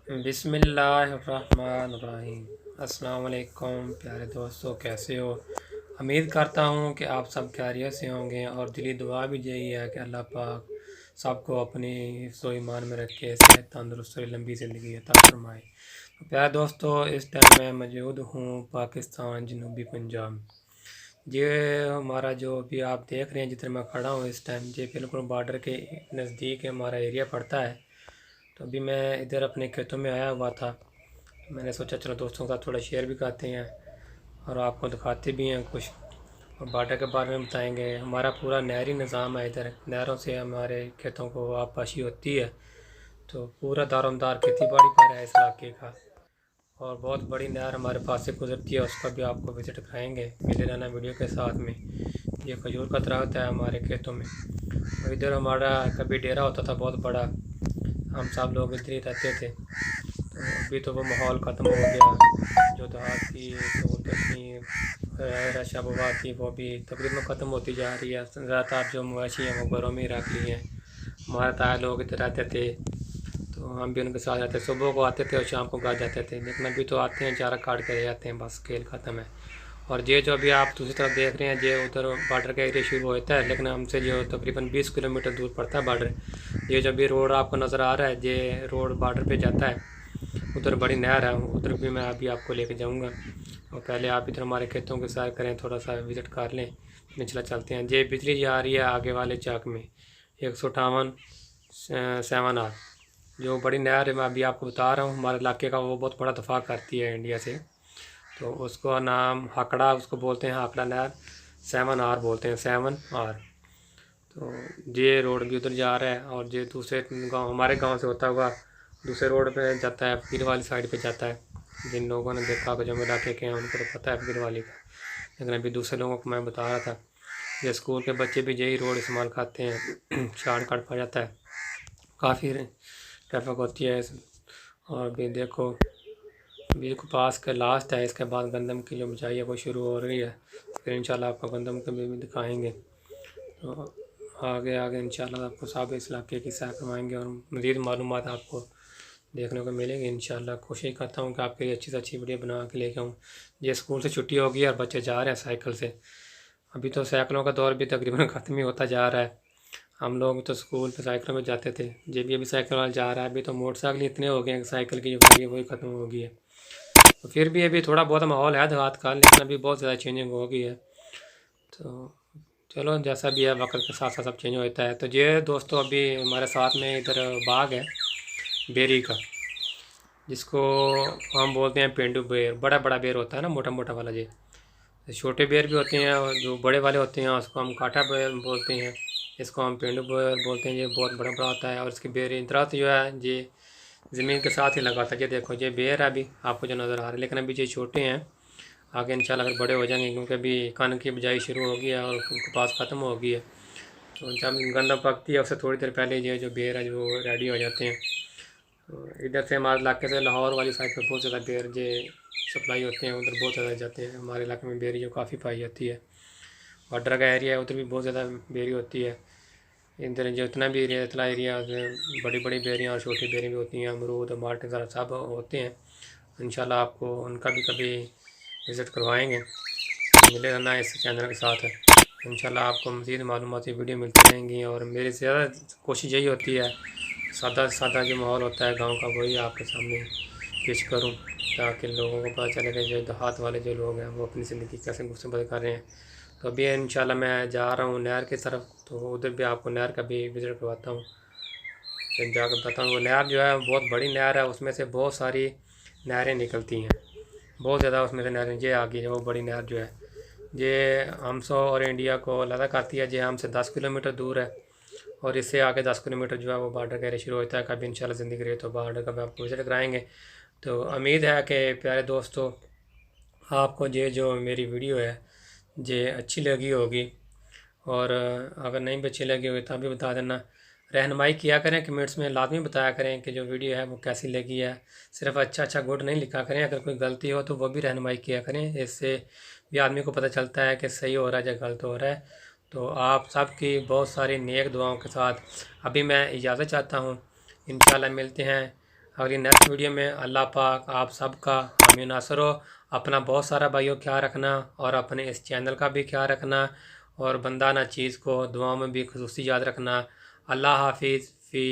बिस्मिल्लाहिर्रहमानिर्रहीम। अस्सलाम वालेकुम प्यारे दोस्तों, कैसे हो? उम्मीद करता हूँ कि आप सब खैरियत से होंगे और दिली दुआ भी यही है कि अल्लाह पाक सबको अपनी हिफ्ज़ व ईमान में रखे, सेहत तंदुरुस्ती और लंबी ज़िंदगी अता फरमाए। तो प्यारे दोस्तों, इस टाइम मैं मौजूद हूँ पाकिस्तान जनूबी पंजाब। ये हमारा जो अभी आप देख रहे हैं जिधर मैं खड़ा हूँ इस टाइम, ये बिल्कुल बॉर्डर के नज़दीक हमारा एरिया पड़ता है। तो अभी मैं इधर अपने खेतों में आया हुआ था। मैंने सोचा चलो दोस्तों के साथ थोड़ा शेयर भी करते हैं और आपको दिखाते भी हैं कुछ, और बाटा के बारे में बताएंगे। हमारा पूरा नहरी निज़ाम है इधर, नहरों से हमारे खेतों को आबपाशी होती है। तो पूरा दारोमदार खेती बाड़ी पर है इस इलाके का, और बहुत बड़ी नहर हमारे पास से गुजरती है, उसका भी आपको विज़िट कराएंगे। मिले रहना वीडियो के साथ में। ये खजूर का दरख्त है हमारे खेतों में। तो इधर हमारा कभी डेरा होता था बहुत बड़ा, हम सब लोग इधर ही रहते थे। तो अभी तो वो माहौल ख़त्म हो गया, जो देहात की सहूलतें थी, रशाबवा थी, वो भी तकरीबन ख़त्म होती जा रही है। ज़्यादातर जो मवेशी हैं वो घरों में ही रख ली हैं। हमारे ताया लोग इधर रहते थे, तो हम भी उनके साथ रहते, सुबह को आते थे और शाम को घर जाते थे। लेकिन अभी तो आते हैं, चारा काट के रह जाते हैं, बस खेल ख़त्म है। और ये जो अभी आप दूसरी तरफ देख रहे हैं, ये उधर बॉर्डर का एरिया शुरू होता है, लेकिन हमसे जो तकरीबन 20 किलोमीटर दूर पड़ता है बॉर्डर। ये जो अभी रोड आपको नज़र आ रहा है, ये रोड बॉर्डर पे जाता है। उधर बड़ी नहर है, उधर भी मैं अभी आपको लेके जाऊंगा। और पहले आप इधर हमारे खेतों के सैर करें, थोड़ा सा विज़िट कर लें, निचला चलते हैं। ये बिजली जा रही है आगे वाले चौक में, 158 7 आर, जो बड़ी नहर है मैं अभी आपको बता रहा हूँ हमारे इलाके का, वो बहुत बड़ा दफा करती है इंडिया से। तो उसका नाम हाकड़ा, उसको बोलते हैं हाकड़ा नहर, 7 आर बोलते हैं, 7 आर। तो ये रोड भी उधर जा रहा है, और ये दूसरे गांव, हमारे गांव से होता हुआ दूसरे रोड पे जाता है, पीर वाली साइड पे जाता है। जिन लोगों ने देखा होगा, जो मेरे इलाके के हैं, उनको तो पता है पीर वाली का, लेकिन अभी दूसरे लोगों को मैं बता रहा था। ये स्कूल के बच्चे भी यही रोड इस्तेमाल करते हैं। शॉर्टकट पड़ जाता है, काफ़ी ट्रैफिक होती है और भी देखो, बिल्कुल पास का लास्ट है, इसके बाद गंदम की जो बिजाई है वो शुरू हो रही है। फिर इंशाल्लाह आपको गंदम के भी दिखाएंगे। तो आगे आगे इंशाल्लाह आपको सब इस इलाके की सैर करवाएंगे और मज़ीद मालूमात आपको देखने को मिलेंगी। इंशाल्लाह कोशिश करता हूँ कि आपके लिए अच्छी से अच्छी वीडियो बना के लेके आऊँ। ये स्कूल से छुट्टी हो गई और बच्चे जा रहे हैं साइकिल से। अभी तो साइकिलों का दौर भी तकरीबन ख़त्म ही होता जा रहा है। हम लोग तो स्कूल पे साइकिलों में जाते थे, ये भी अभी साइकिल वाला जा रहा है। अभी तो मोटरसाइकिल इतने हो गए हैं कि साइकिल की जो गाड़ी है वही ख़त्म हो गई है। तो फिर भी अभी थोड़ा बहुत माहौल है देहात का, लेकिन अभी बहुत ज़्यादा चेंजिंग हो गई है। तो चलो, जैसा भी है वक्त के साथ साथ सब चेंज होता है। तो ये दोस्तों अभी हमारे साथ में इधर बाग है बेरी का, जिसको हम बोलते हैं पेंडू बेर। बड़ा बड़ा बेर होता है ना, मोटा मोटा वाला। ये छोटे बेर भी होते हैं, और जो बड़े वाले होते हैं उसको हम काटा बेर बोलते हैं, इसको हम पेंडू बेर बोलते हैं। ये बहुत बड़ा बड़ा होता है, और इसकी बेर दरख्त जो है ये ज़मीन के साथ ही लगा था। ये देखो, ये बेर है अभी आपको जो नज़र आ रहा है, लेकिन अभी ये छोटे हैं। आगे इंशाल्लाह अगर बड़े हो जाएंगे, क्योंकि अभी कनक की बिजाई शुरू हो गई है और कपास ख़त्म हो गई है। तो जब गंदम पकती है उससे थोड़ी देर पहले ये जो बेर है जो रेडी हो जाते हैं। तो इधर से हमारे इलाके से लाहौर वाली साइड पर बहुत ज़्यादा बेर ये सप्लाई होते हैं, उधर बहुत ज़्यादा जाते हैं। हमारे इलाके में बेरी जो काफ़ी पाई जाती है। बॉर्डर का एरिया है, उधर भी बहुत ज़्यादा बेरी होती है। इधर जितना भी एरिया, इतना एरिया, बड़ी बड़ी बेरियाँ और छोटी बेरी भी होती हैं। अमरूद, माल्टे ज़रा सब होते हैं। इंशाल्लाह आपको उनका भी कभी विज़िट करवाएंगे। मिले रहना इस चैनल के साथ है। इंशाल्लाह आपको मज़ीद मालूमाती वीडियो मिलती रहेंगी, और मेरी ज़्यादा कोशिश यही होती है सादा सादा जो माहौल होता है गांव का वही आपके सामने पेश करूं, ताकि लोगों को पता चले कि जो देहात वाले जो लोग हैं वो अपनी ज़िंदगी कैसे गुजर कर रहे हैं। तो अभी इंशाल्लाह मैं जा रहा हूँ नहर की तरफ, तो उधर भी आपको नहर का भी विज़िट करवाता हूँ। फिर जाकर बताता हूँ। वो नहर जो है बहुत बड़ी नहर है, उसमें से बहुत सारी नहरें निकलती हैं, बहुत ज़्यादा उसमें से नहरें। ये आगे है वो बड़ी नहर जो है, ये हमसे और इंडिया को अलग करती है। ये हमसे 10 किलोमीटर दूर है, और इससे आगे 10 किलोमीटर जो है वो बॉर्डर का एरिया शुरू होता है। कभी इंशाल्लाह ज़िंदगी रहे तो बॉर्डर का भी आपको विज़िट कराएंगे। तो उम्मीद है कि प्यारे दोस्तों आपको ये जो मेरी वीडियो है ये अच्छी लगी होगी, और अगर नहीं भी अच्छी लगी होगी तब भी बता देना। रहनुमाई किया करें, कमेंट्स में लाजमी बताया करें कि जो वीडियो है वो कैसी लगी है। सिर्फ अच्छा अच्छा गुड नहीं लिखा करें, अगर कोई गलती हो तो वो भी रहनुमाई किया करें। इससे भी आदमी को पता चलता है कि सही हो रहा है या गलत हो रहा है। तो आप सबकी बहुत सारी नेक दुआओं के साथ अभी मैं इजाज़त चाहता हूँ। इंशाल्लाह मिलते हैं अगली नेक्स्ट वीडियो में। अल्लाह पाक आप सबका हामी नासर हो। अपना बहुत सारा भाइयों ख्याल रखना और अपने इस चैनल का भी ख्याल रखना और बंदा ना चीज़ को दुआओं में भी खुसूसी याद रखना। अल्लाह हाफिज़ फ़ी